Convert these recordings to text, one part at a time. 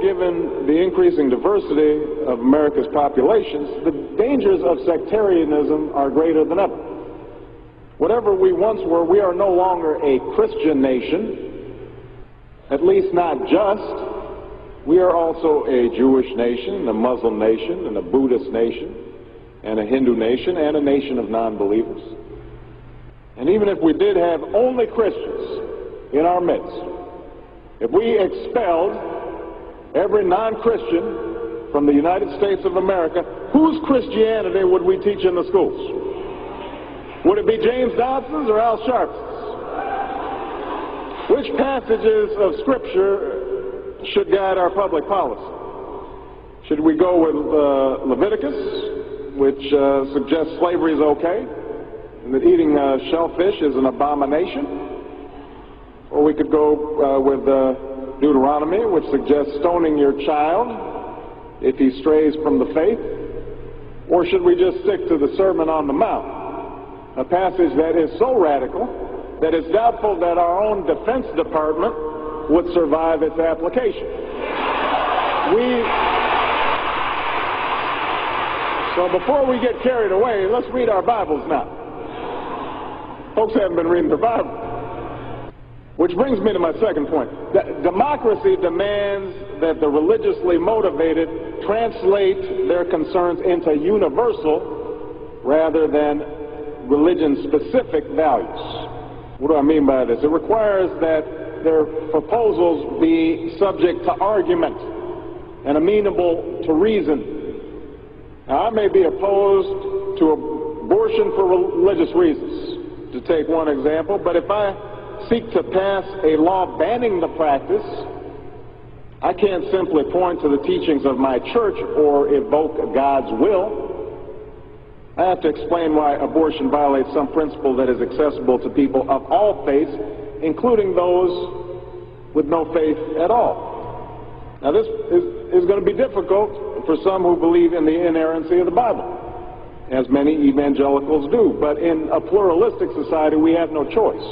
Given the increasing diversity of America's populations, the dangers of sectarianism are greater than ever. Whatever we once were, we are no longer a Christian nation, at least not just. We are also a Jewish nation, a Muslim nation, and a Buddhist nation, and a Hindu nation, and a nation of non-believers. And even if we did have only Christians in our midst, if we expelled every non-Christian from the United States of America, whose Christianity would we teach in the schools? Would it be James Dobson's or Al Sharpton's? Which passages of Scripture should guide our public policy? Should we go with Leviticus, which suggests slavery is okay, and that eating shellfish is an abomination? Or we could go with Deuteronomy, which suggests stoning your child if he strays from the faith? Or should we just stick to the Sermon on the Mount, a passage that is so radical that it's doubtful that our own Defense Department would survive its application? So before we get carried away, let's read our Bibles now. Folks haven't been reading their Bible. Which brings me to my second point. Democracy demands that the religiously motivated translate their concerns into universal rather than religion-specific values. What do I mean by this? It requires that their proposals be subject to argument and amenable to reason. Now, I may be opposed to abortion for religious reasons, to take one example, but if I seek to pass a law banning the practice, I can't simply point to the teachings of my church or evoke God's will. I have to explain why abortion violates some principle that is accessible to people of all faiths, including those with no faith at all. Now, this is going to be difficult for some who believe in the inerrancy of the Bible, as many evangelicals do. But in a pluralistic society, we have no choice.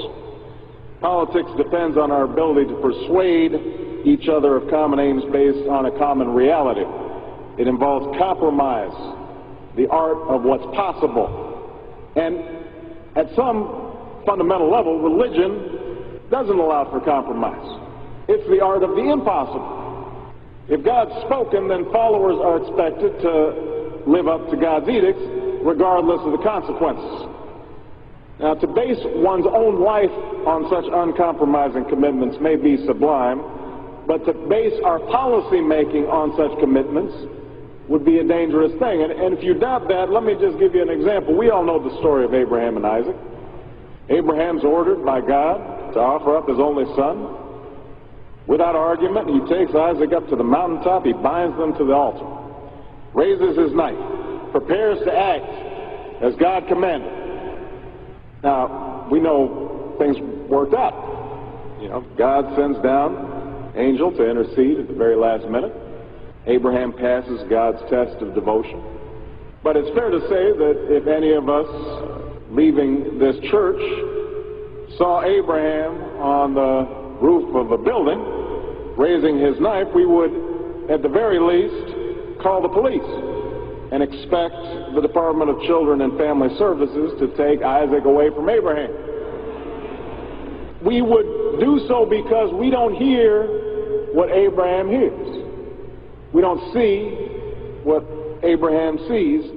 Politics depends on our ability to persuade each other of common aims based on a common reality. It involves compromise, the art of what's possible. And at some fundamental level, religion doesn't allow for compromise. It's the art of the impossible. If God's spoken, then followers are expected to live up to God's edicts, regardless of the consequences. Now, to base one's own life on such uncompromising commitments may be sublime, but to base our policy making on such commitments would be a dangerous thing. And if you doubt that, let me just give you an example. We all know the story of Abraham and Isaac. Abraham's ordered by God to offer up his only son. Without argument, he takes Isaac up to the mountaintop, he binds them to the altar, raises his knife, prepares to act as God commanded. Now, we know things worked out. God sends down an angel to intercede at the very last minute. Abraham passes God's test of devotion. But it's fair to say that if any of us leaving this church saw Abraham on the roof of a building raising his knife, we would, at the very least, call the police and expect the Department of Children and Family Services to take Isaac away from Abraham. We would do so because we don't hear what Abraham hears. We don't see what Abraham sees.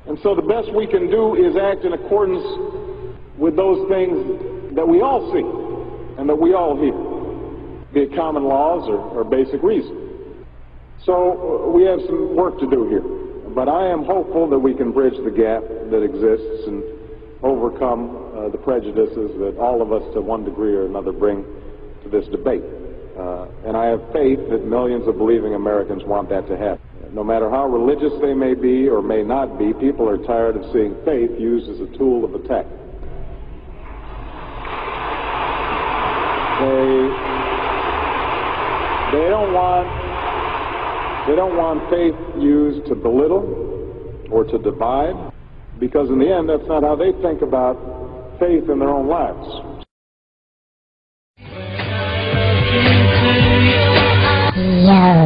And so the best we can do is act in accordance with those things that we all see and that we all hear, be it common laws or basic reason. So we have some work to do here. But I am hopeful that we can bridge the gap that exists and overcome the prejudices that all of us to one degree or another bring to this debate. And I have faith that millions of believing Americans want that to happen. No matter how religious they may be or may not be, people are tired of seeing faith used as a tool of attack. They don't want faith used to belittle or to divide, because in the end, that's not how they think about faith in their own lives. Radio.